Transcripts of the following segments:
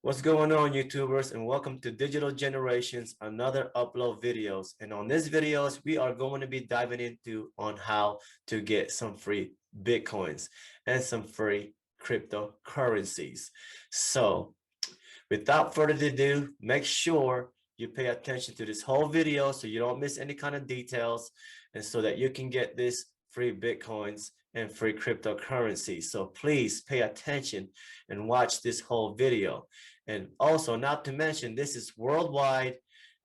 What's going on, YouTubers, and welcome to Digital Generations, another upload videos. And on this videos, we are going to be diving into on how to get some free Bitcoins and some free cryptocurrencies. So without further ado, make sure you pay attention to this whole video so you don't miss any kind of details and so that you can get this free Bitcoins and free cryptocurrency. So please pay attention and watch this whole video. And also, not to mention, this is worldwide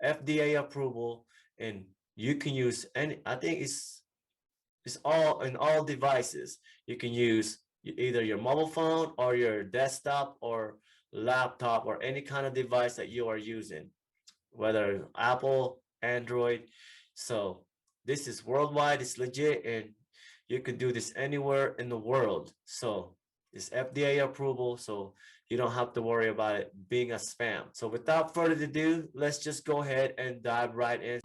FDA approval, and you can use any, I think it's all in all devices. You can use either your mobile phone or your desktop or laptop or any kind of device that you are using, whether Apple, Android. So this is worldwide, it's legit, and you can do this anywhere in the world. So it's FDA approval, so you don't have to worry about it being a spam. So without further ado, let's just go ahead and dive right in.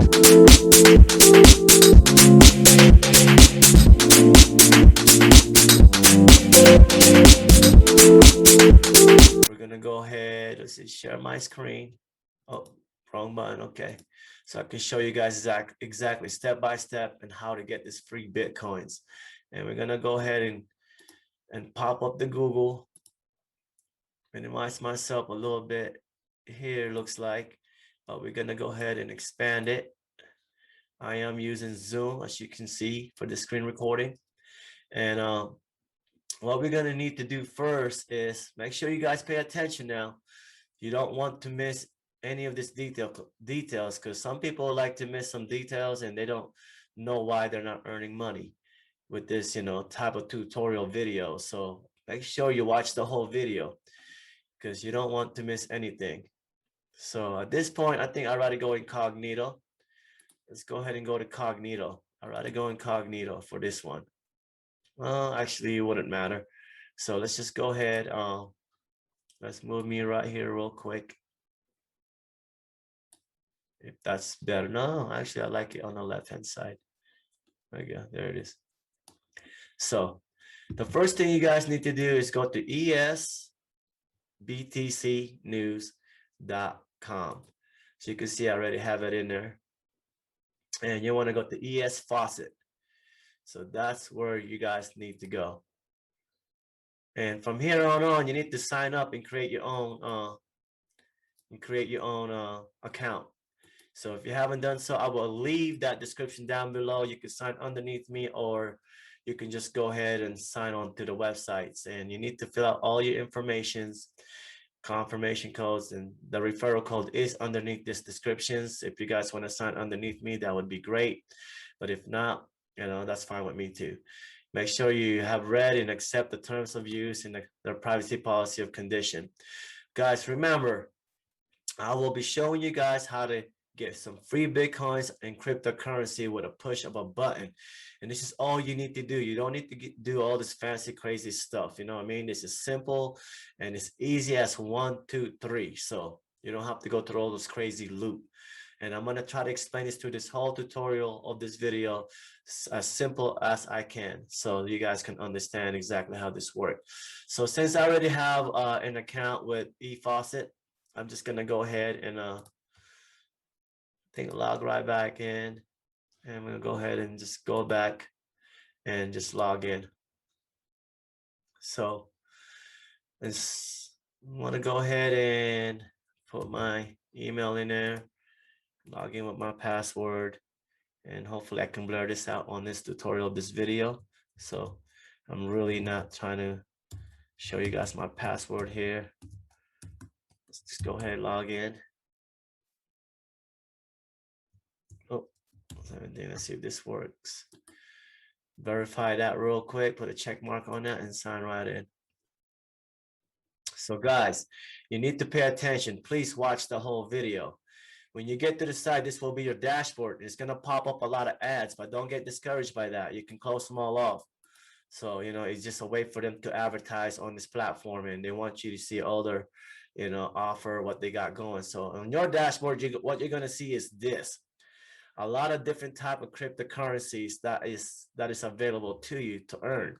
We're gonna go ahead, let's see, share my screen. Oh, wrong button, okay. So I can show you guys exactly step by step and how to get this free Bitcoins. And we're gonna go ahead and pop up the Google, minimize myself a little bit here, looks like, but we're gonna go ahead and expand it. I am using Zoom, as you can see, for the screen recording. And what we're gonna need to do first is make sure you guys pay attention now. You don't want to miss any of this details, because some people like to miss some details and they don't know why they're not earning money with this, type of tutorial video. So make sure you watch the whole video because you don't want to miss anything. So at this point, I think I'd rather go incognito. Let's go ahead and go to cognito. I'd rather go incognito for this one. Well, actually, it wouldn't matter. So let's just go ahead. Let's move me right here real quick. If that's better. No, actually, I like it on the left-hand side. There you go. There it is. So the first thing you guys need to do is go to esbtcnews.com. So you can see I already have it in there. And you want to go to ES Faucet. So that's where you guys need to go. And from here on, you need to sign up and create your own account. So if you haven't done so, I will leave that description down below. You can sign underneath me, or you can just go ahead and sign on to the websites. And you need to fill out all your informations, confirmation codes, and the referral code is underneath this descriptions. If you guys want to sign underneath me, that would be great. But if not, that's fine with me too. Make sure you have read and accept the terms of use and the privacy policy of condition. Guys, remember, I will be showing you guys how to get some free Bitcoins and cryptocurrency with a push of a button. And this is all you need to do. You don't need to do all this fancy, crazy stuff. You know what I mean? This is simple and it's easy as 1, 2, 3. So you don't have to go through all this crazy loop. And I'm going to try to explain this through this whole tutorial of this video as simple as I can, so you guys can understand exactly how this works. So since I already have an account with eFaucet, I'm just going to go ahead and log right back in. And I'm going to go ahead and just go back and just log in. So I want to go ahead and put my email in there, log in with my password, and hopefully I can blur this out on this tutorial, this video. So I'm really not trying to show you guys my password here. Let's just go ahead and log in. Oh, let's see if this works. Verify that real quick, put a check mark on that and sign right in. So guys, you need to pay attention. Please watch the whole video. When you get to the site, this will be your dashboard. It's going to pop up a lot of ads, but don't get discouraged by that. You can close them all off. So, it's just a way for them to advertise on this platform, and they want you to see all their, offer, what they got going. So on your dashboard, what you're going to see is this. a lot of different type of cryptocurrencies that is available to you to earn.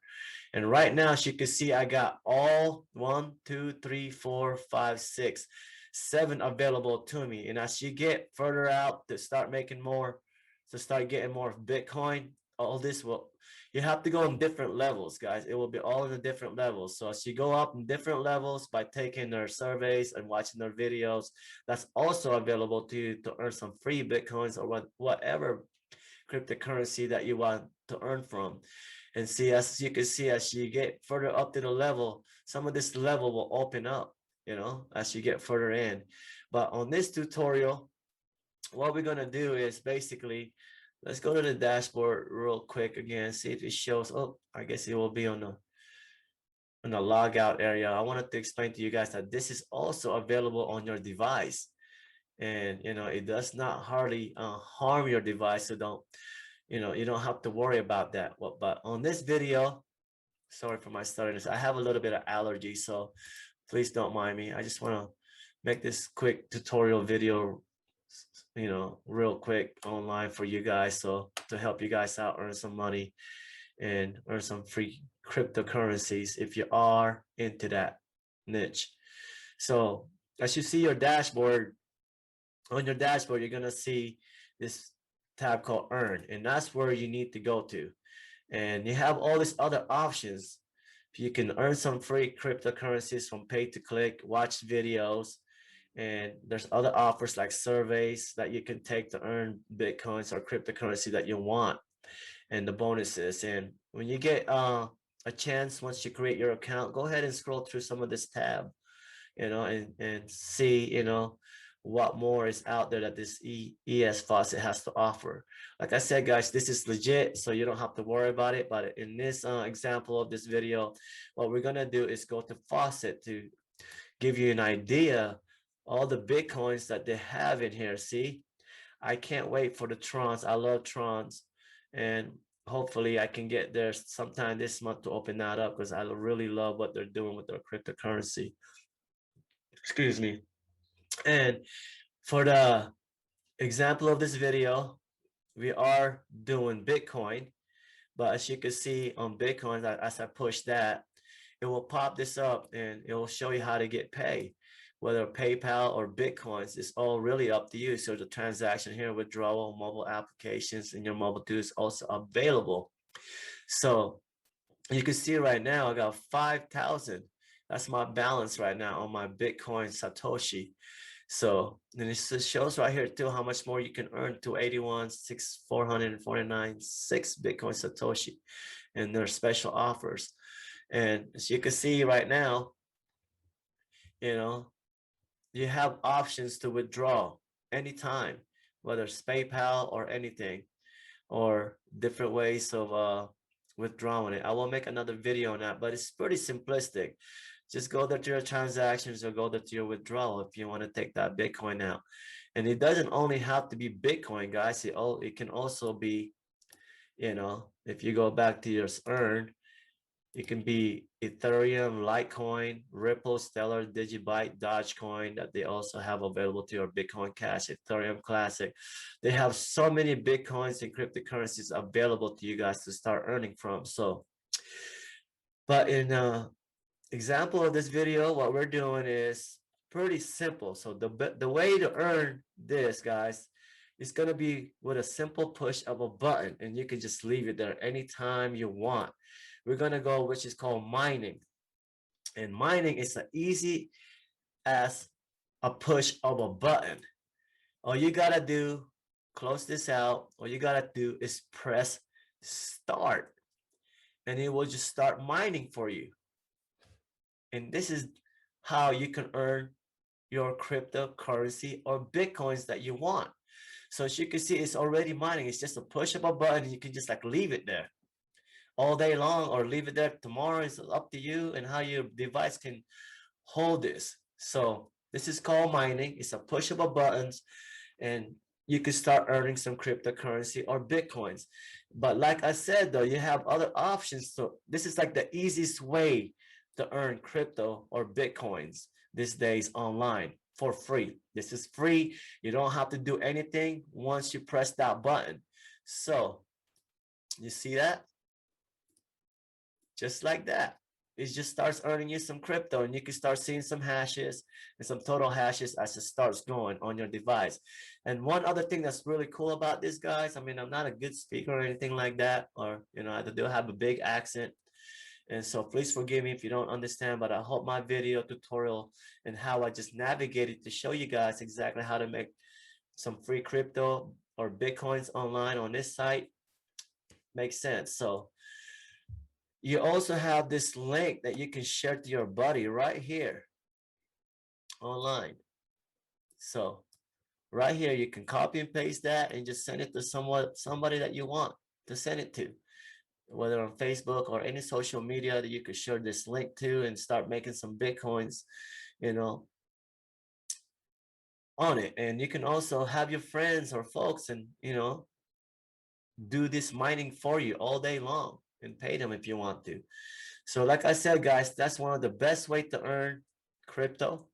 And right now, as you can see, I got all 1, 2, 3, 4, 5, 6, 7 available to me. And as you get further out to start making more, to start getting more Bitcoin, all this will, you have to go in different levels, guys. It will be all in the different levels. So as you go up in different levels by taking their surveys and watching their videos, that's also available to you to earn some free Bitcoins or whatever cryptocurrency that you want to earn from. And see, as you can see, as you get further up to the level, some of this level will open up, you know, as you get further in. But on this tutorial, what we're going to do is basically, let's go to the dashboard real quick again, see if it shows. Oh, I guess it will be on the logout area. I wanted to explain to you guys that this is also available on your device. And, you know, it does not hardly harm your device. So don't, you know, you don't have to worry about that. But on this video, sorry for my stuttering, I have a little bit of allergy, so please don't mind me. I just want to make this quick tutorial video, you know, real quick online for you guys, so to help you guys out, earn some money and earn some free cryptocurrencies if you are into that niche. So as you see your dashboard, on your dashboard, you're gonna see this tab called Earn, and that's where you need to go to. And you have all these other options. You can earn some free cryptocurrencies from pay to click, watch videos, and there's other offers like surveys that you can take to earn Bitcoins or cryptocurrency that you want, and the bonuses. And when you get a chance, once you create your account, go ahead and scroll through some of this tab, you know, and see, you know, what more is out there that this ES faucet has to offer. Like I said, guys, this is legit, so you don't have to worry about it. But in this example of this video, what we're gonna do is go to faucet to give you an idea all the Bitcoins that they have in here. See, I can't wait for the Trons. I love Trons, and hopefully I can get there sometime this month to open that up, because I really love what they're doing with their cryptocurrency. Excuse me. And for the example of this video, we are doing Bitcoin, but as you can see on Bitcoin, as I push that, it will pop this up and it will show you how to get paid, whether PayPal or Bitcoins. It's all really up to you. So the transaction here, withdrawal, mobile applications, and your mobile too is also available. So you can see right now I got 5,000. That's my balance right now on my Bitcoin Satoshi. So then it shows right here too how much more you can earn, to 81,449 6 Bitcoin Satoshi, and their special offers. And as you can see right now, you know, you have options to withdraw anytime, whether it's PayPal or anything, or different ways of withdrawing it. I will make another video on that, but it's pretty simplistic. Just go there to your transactions or go there to your withdrawal if you want to take that Bitcoin out. And it doesn't only have to be Bitcoin, guys. It can also be, you know, if you go back to your earn, it can be Ethereum, Litecoin, Ripple, Stellar, Digibyte, Dogecoin that they also have available to your Bitcoin Cash, Ethereum Classic. They have so many Bitcoins and cryptocurrencies available to you guys to start earning from. So, but in example of this video, what we're doing is pretty simple. So the way to earn this, guys, is going to be with a simple push of a button, and you can just leave it there anytime you want. We're going to go, which is called mining. And mining is as easy as a push of a button. All you got to do, close this out, all you got to do is press start, and it will just start mining for you. And this is how you can earn your cryptocurrency or Bitcoins that you want. So as you can see, it's already mining. It's just a push of a button. You can just like leave it there all day long, or leave it there tomorrow. It's up to you and how your device can hold this. So this is called mining. It's a push of a buttons, and you can start earning some cryptocurrency or Bitcoins. But like I said, though, you have other options. So this is like the easiest way to earn crypto or Bitcoins these days online. for free. This is free. You don't have to do anything once you press that button. So you see that? Just like that. It just starts earning you some crypto, and you can start seeing some hashes and some total hashes as it starts going on your device. And one other thing that's really cool about this, guys, I mean, I'm not a good speaker or anything like that, or, you know, I do have a big accent. And so please forgive me if you don't understand, but I hope my video tutorial and how I just navigated to show you guys exactly how to make some free crypto or Bitcoins online on this site makes sense. So you also have this link that you can share to your buddy right here online. So right here, you can copy and paste that and just send it to somebody that you want to send it to, whether on Facebook or any social media that you could share this link to and start making some Bitcoins, you know, on it. And you can also have your friends or folks and, you know, do this mining for you all day long and pay them if you want to. So like I said, guys, that's one of the best way to earn crypto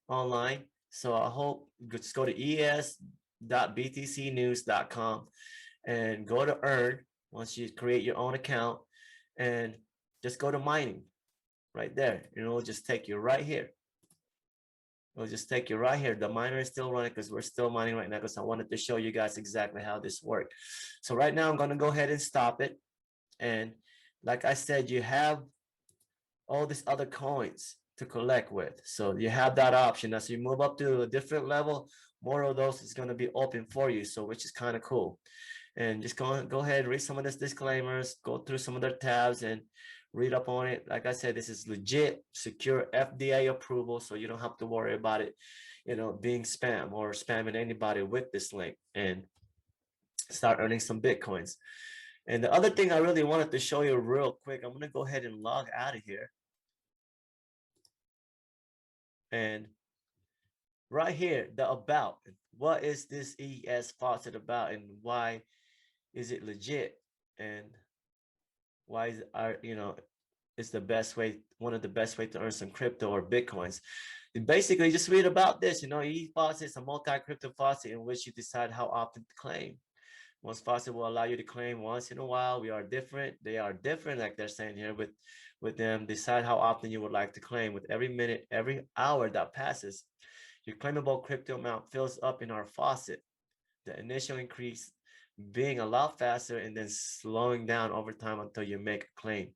online. So I hope just go to es.btcnews.com and go to earn once you create your own account, and just go to mining right there. It'll just take you right here. It'll just take you right here. The miner is still running because we're still mining right now, because I wanted to show you guys exactly how this worked. So right now I'm going to go ahead and stop it. And like I said, you have all these other coins to collect with. So you have that option. As you move up to a different level, more of those is going to be open for you. So which is kind of cool. And just go ahead and read some of these disclaimers, go through some of their tabs and read up on it. Like I said, this is legit, secure FDA approval, so you don't have to worry about it, you know, being spam or spamming anybody with this link, and start earning some Bitcoins. And the other thing I really wanted to show you real quick, I'm going to go ahead and log out of here. And right here, the about. What is this ES faucet about, and why is it legit, and why is it's the best way, one of the best way to earn some crypto or Bitcoins. And basically, just read about this. ES faucet is a multi-crypto faucet in which you decide how often to claim. Once faucet will allow you to claim once in a while. We are different. They are different, like they're saying here. With them, decide how often you would like to claim. With every minute, every hour that passes, your claimable crypto amount fills up in our faucet. The initial increase being a lot faster and then slowing down over time until you make a claim.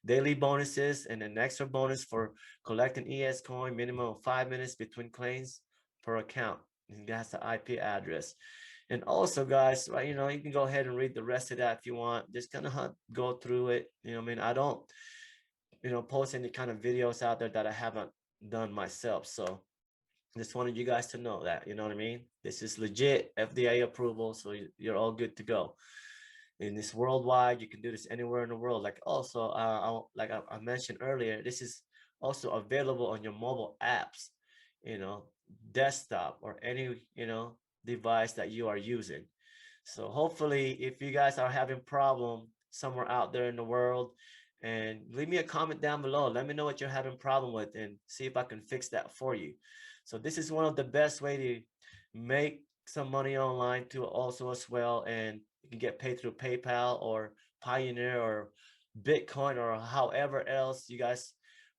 Daily bonuses and an extra bonus for collecting ES coin, minimum of 5 minutes between claims per account. And that's the IP address. And also, guys, right, you can go ahead and read the rest of that if you want. Just kind of go through it. I don't, post any kind of videos out there that I haven't done myself. So just wanted you guys to know that, this is legit FDA approval, so you're all good to go. And it's worldwide. You can do this anywhere in the world. Like also, like I mentioned earlier, this is also available on your mobile apps, desktop or any, device that you are using. So hopefully, if you guys are having problem somewhere out there in the world, and leave me a comment down below. Let me know what you're having problem with and see if I can fix that for you. So this is one of the best way to make some money online too, also as well. And you can get paid through PayPal or Pioneer or Bitcoin or however else you guys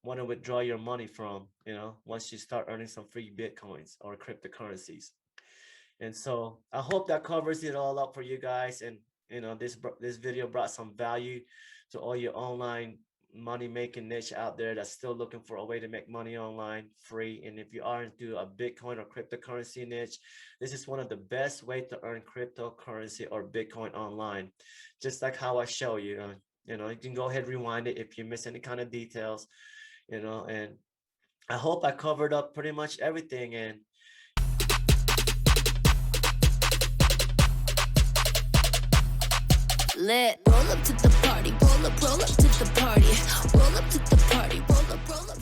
want to withdraw your money from, once you start earning some free Bitcoins or cryptocurrencies. And so I hope that covers it all up for you guys. And, this video brought some value to all your online money making niche out there that's still looking for a way to make money online free. And if you are into a Bitcoin or cryptocurrency niche, this is one of the best way to earn cryptocurrency or Bitcoin online, just like how I show you. You can go ahead and rewind it if you miss any kind of details, and I hope I covered up pretty much everything. And lit. Roll up to the party, roll up to the party, roll up to the party, roll up, roll up.